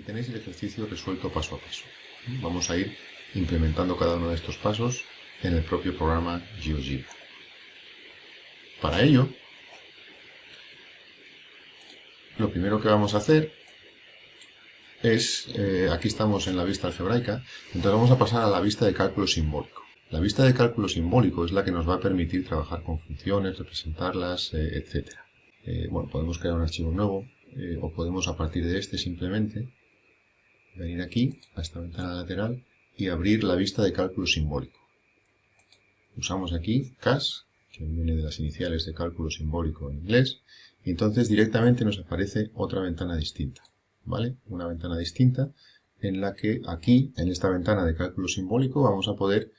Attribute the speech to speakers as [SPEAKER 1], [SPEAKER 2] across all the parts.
[SPEAKER 1] tenéis el ejercicio resuelto paso a paso. Vamos a ir implementando cada uno de estos pasos en el propio programa GeoGebra. Para ello, lo primero que vamos a hacer es, aquí estamos en la vista algebraica, entonces vamos a pasar a la vista de cálculo simbólico. La vista de cálculo simbólico es la que nos va a permitir trabajar con funciones, representarlas, etc. Bueno, podemos crear un archivo nuevo o podemos a partir de este simplemente venir aquí a esta ventana lateral y abrir la vista de cálculo simbólico. Usamos aquí CAS, que viene de las iniciales de cálculo simbólico en inglés, y entonces directamente nos aparece otra ventana distinta, ¿vale? Una ventana distinta en la que aquí, en esta ventana de cálculo simbólico, vamos a poder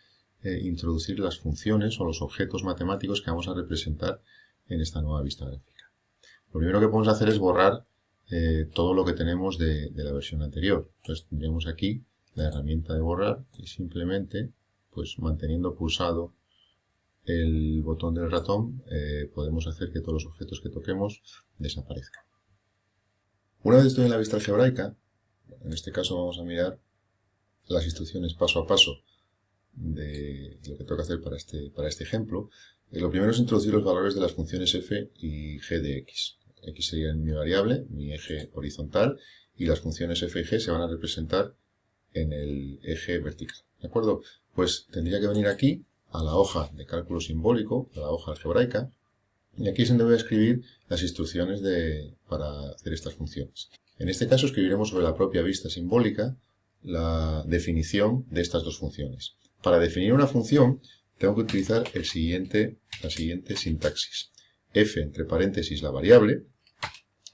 [SPEAKER 1] introducir las funciones o los objetos matemáticos que vamos a representar en esta nueva vista gráfica. Lo primero que podemos hacer es borrar todo lo que tenemos de la versión anterior. Entonces tendríamos aquí la herramienta de borrar y simplemente, pues manteniendo pulsado el botón del ratón, podemos hacer que todos los objetos que toquemos desaparezcan. Una vez estoy en la vista algebraica, en este caso vamos a mirar las instrucciones paso a paso de lo que tengo que hacer para este ejemplo. Lo primero es introducir los valores de las funciones f y g de x. X sería mi variable, mi eje horizontal, y las funciones f y g se van a representar en el eje vertical. ¿De acuerdo? Pues tendría que venir aquí a la hoja de cálculo simbólico, a la hoja algebraica, y aquí es donde voy a escribir las instrucciones para hacer estas funciones. En este caso escribiremos sobre la propia vista simbólica la definición de estas dos funciones. Para definir una función tengo que utilizar la siguiente sintaxis. F entre paréntesis la variable,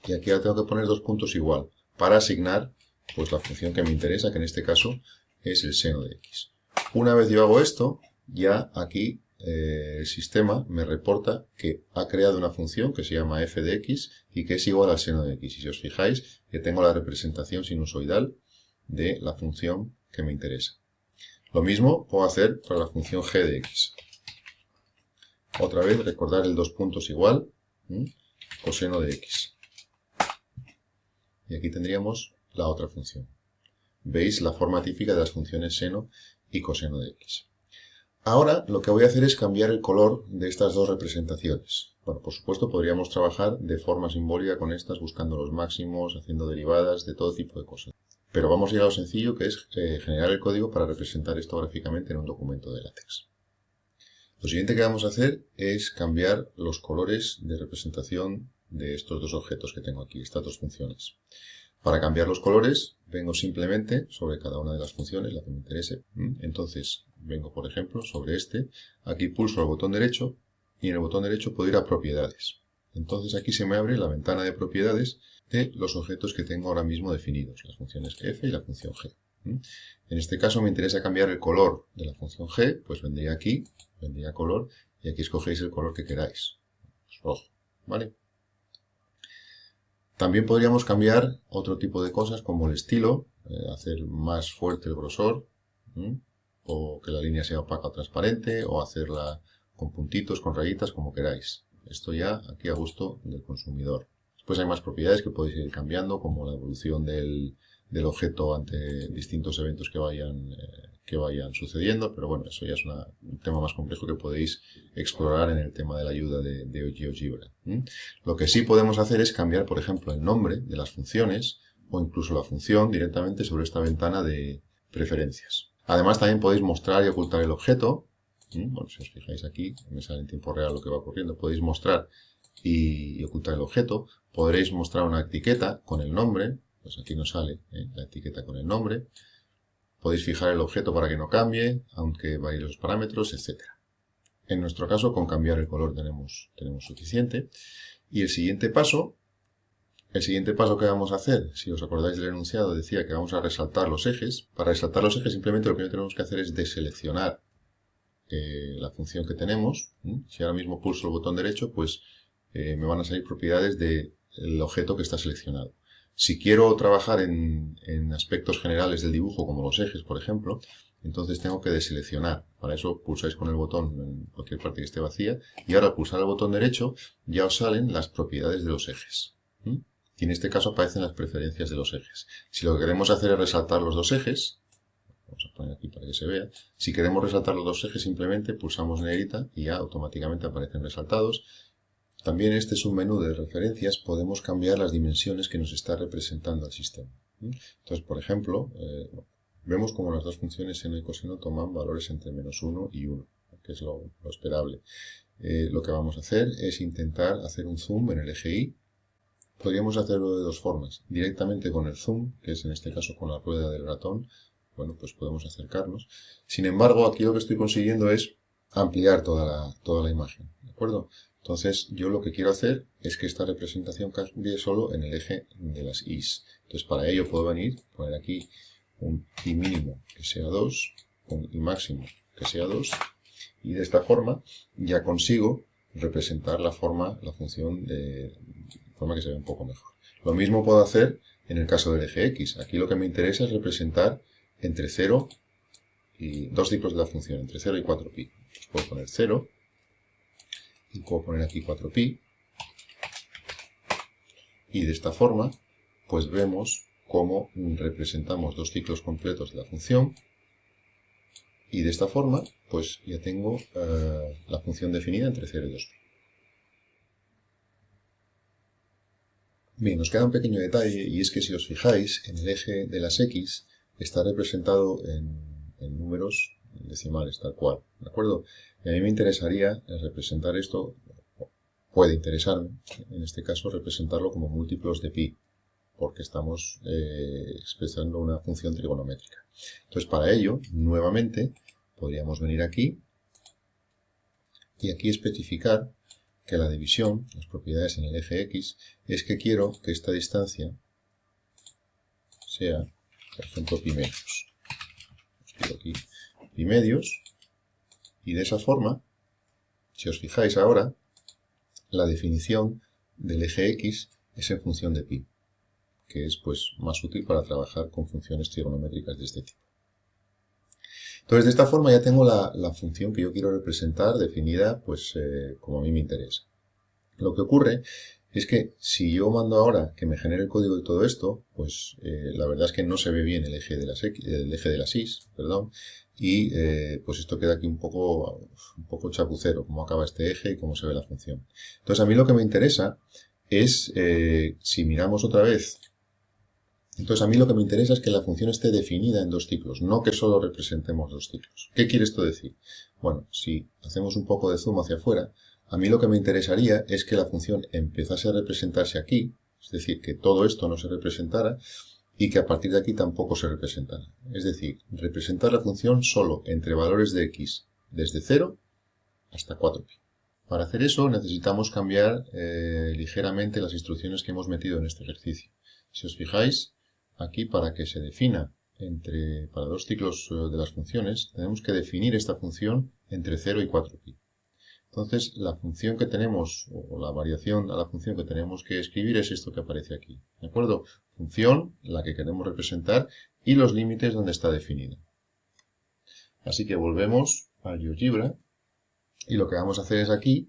[SPEAKER 1] y aquí ahora tengo que poner dos puntos igual para asignar pues la función que me interesa, que en este caso es el seno de x. Una vez yo hago esto, ya aquí el sistema me reporta que ha creado una función que se llama f de x y que es igual al seno de x. Y si os fijáis que tengo la representación sinusoidal de la función que me interesa. Lo mismo puedo hacer para la función g de x. Otra vez recordar el dos puntos igual, coseno de x. Y aquí tendríamos la otra función. Veis la forma típica de las funciones seno y coseno de x. Ahora lo que voy a hacer es cambiar el color de estas dos representaciones. Bueno, por supuesto podríamos trabajar de forma simbólica con estas, buscando los máximos, haciendo derivadas, de todo tipo de cosas. Pero vamos a ir a lo sencillo, que es generar el código para representar esto gráficamente en un documento de LaTeX. Lo siguiente que vamos a hacer es cambiar los colores de representación de estos dos objetos que tengo aquí, estas dos funciones. Para cambiar los colores, vengo simplemente sobre cada una de las funciones, la que me interese. Entonces, vengo, por ejemplo, sobre este. Aquí pulso el botón derecho y en el botón derecho puedo ir a propiedades. Entonces aquí se me abre la ventana de propiedades de los objetos que tengo ahora mismo definidos, las funciones f y la función g. En este caso me interesa cambiar el color de la función g, pues vendría aquí, vendría color, y aquí escogéis el color que queráis. Pues rojo, ¿vale? También podríamos cambiar otro tipo de cosas como el estilo, hacer más fuerte el grosor, o que la línea sea opaca o transparente, o hacerla con puntitos, con rayitas, como queráis. Esto ya aquí a gusto del consumidor. Después hay más propiedades que podéis ir cambiando, como la evolución del objeto ante distintos eventos que vayan sucediendo, pero bueno, eso ya es un tema más complejo que podéis explorar en el tema de la ayuda de GeoGebra. Lo que sí podemos hacer es cambiar, por ejemplo, el nombre de las funciones o incluso la función directamente sobre esta ventana de preferencias. Además, también podéis mostrar y ocultar el objeto. Bueno, si os fijáis aquí, me sale en tiempo real lo que va ocurriendo. Podéis mostrar y ocultar el objeto. Podréis mostrar una etiqueta con el nombre. Pues aquí nos sale la etiqueta con el nombre. Podéis fijar el objeto para que no cambie, aunque varíen los parámetros, etc. En nuestro caso, con cambiar el color tenemos suficiente. Y el siguiente paso que vamos a hacer, si os acordáis del enunciado, decía que vamos a resaltar los ejes. Para resaltar los ejes, simplemente lo primero que tenemos que hacer es deseleccionar la función que tenemos. Si ahora mismo pulso el botón derecho, pues me van a salir propiedades del objeto que está seleccionado. Si quiero trabajar en aspectos generales del dibujo, como los ejes, por ejemplo, entonces tengo que deseleccionar. Para eso pulsáis con el botón en cualquier parte que esté vacía, y ahora al pulsar el botón derecho ya os salen las propiedades de los ejes. y en este caso aparecen las preferencias de los ejes. Si lo que queremos hacer es resaltar los dos ejes, vamos a poner aquí para que se vea, si queremos resaltar los dos ejes simplemente pulsamos negrita y ya automáticamente aparecen resaltados. También este es un menú de referencias, podemos cambiar las dimensiones que nos está representando el sistema. Entonces, por ejemplo, vemos como las dos funciones seno y coseno toman valores entre -1 y 1, que es lo esperable. Lo que vamos a hacer es intentar hacer un zoom en el eje Y. Podríamos hacerlo de dos formas. Directamente con el zoom, que es en este caso con la rueda del ratón, bueno, pues podemos acercarnos. Sin embargo, aquí lo que estoy consiguiendo es ampliar toda la imagen, ¿de acuerdo? Entonces, yo lo que quiero hacer es que esta representación cambie solo en el eje de las I's. Entonces, para ello puedo venir, poner aquí un I mínimo que sea 2, un I máximo que sea 2, y de esta forma ya consigo representar la función de forma que se ve un poco mejor. Lo mismo puedo hacer en el caso del eje X. Aquí lo que me interesa es representar entre 0 y dos ciclos de la función, entre 0 y 4pi. Pues puedo poner 0 y puedo poner aquí 4pi. Y de esta forma, pues vemos cómo representamos dos ciclos completos de la función. Y de esta forma, pues ya tengo la función definida entre 0 y 2pi. Bien, nos queda un pequeño detalle, y es que si os fijáis, en el eje de las X está representado en números decimales, tal cual, ¿de acuerdo? Y a mí me interesaría representar esto, puede interesarme, en este caso, representarlo como múltiplos de pi, porque estamos expresando una función trigonométrica. Entonces, para ello, nuevamente, podríamos venir aquí y aquí especificar que la división, las propiedades en el eje X, es que quiero que esta distancia sea, por ejemplo, pi medios. Escribo aquí pi medios, y de esa forma, si os fijáis ahora, la definición del eje X es en función de pi, que es pues más útil para trabajar con funciones trigonométricas de este tipo. Entonces, de esta forma ya tengo la función que yo quiero representar definida pues como a mí me interesa. Lo que ocurre es que si yo mando ahora que me genere el código de todo esto, pues la verdad es que no se ve bien el eje de las I's, perdón, y pues esto queda aquí un poco chapucero, cómo acaba este eje y cómo se ve la función. Entonces, a mí lo que me interesa es, si miramos otra vez, entonces a mí lo que me interesa es que la función esté definida en dos ciclos, no que solo representemos dos ciclos. ¿Qué quiere esto decir? Bueno, si hacemos un poco de zoom hacia afuera, a mí lo que me interesaría es que la función empezase a representarse aquí, es decir, que todo esto no se representara y que a partir de aquí tampoco se representara. Es decir, representar la función solo entre valores de x desde 0 hasta 4pi. Para hacer eso necesitamos cambiar ligeramente las instrucciones que hemos metido en este ejercicio. Si os fijáis, aquí para que se defina para dos ciclos de las funciones, tenemos que definir esta función entre 0 y 4pi. Entonces, la función que tenemos, o la variación a la función que tenemos que escribir es esto que aparece aquí. ¿De acuerdo? Función, la que queremos representar, y los límites donde está definida. Así que volvemos al GeoGebra, y lo que vamos a hacer es aquí,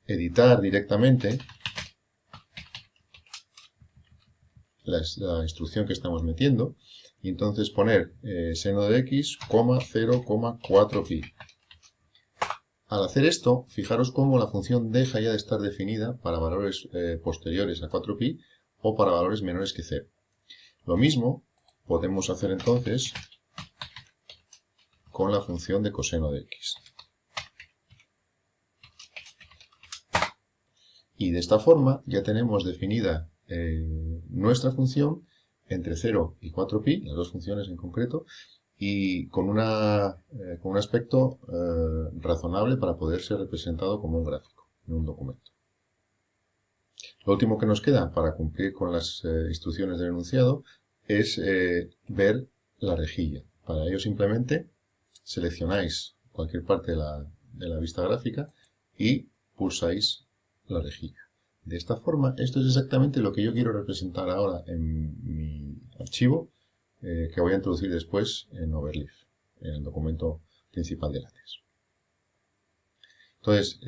[SPEAKER 1] editar directamente la instrucción que estamos metiendo, y entonces poner seno de x, 0,4pi. Al hacer esto, fijaros cómo la función deja ya de estar definida para valores posteriores a 4pi o para valores menores que 0. Lo mismo podemos hacer entonces con la función de coseno de x. Y de esta forma ya tenemos definida nuestra función entre 0 y 4pi, las dos funciones en concreto, y con un aspecto razonable para poder ser representado como un gráfico en un documento. Lo último que nos queda para cumplir con las instrucciones del enunciado es ver la rejilla. Para ello simplemente seleccionáis cualquier parte de la vista gráfica y pulsáis la rejilla. De esta forma, esto es exactamente lo que yo quiero representar ahora en mi archivo que voy a introducir después en Overleaf, en el documento principal de LaTeX. Entonces,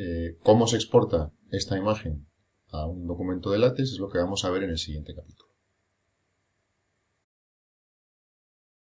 [SPEAKER 1] ¿cómo se exporta esta imagen a un documento de LaTeX es lo que vamos a ver en el siguiente capítulo.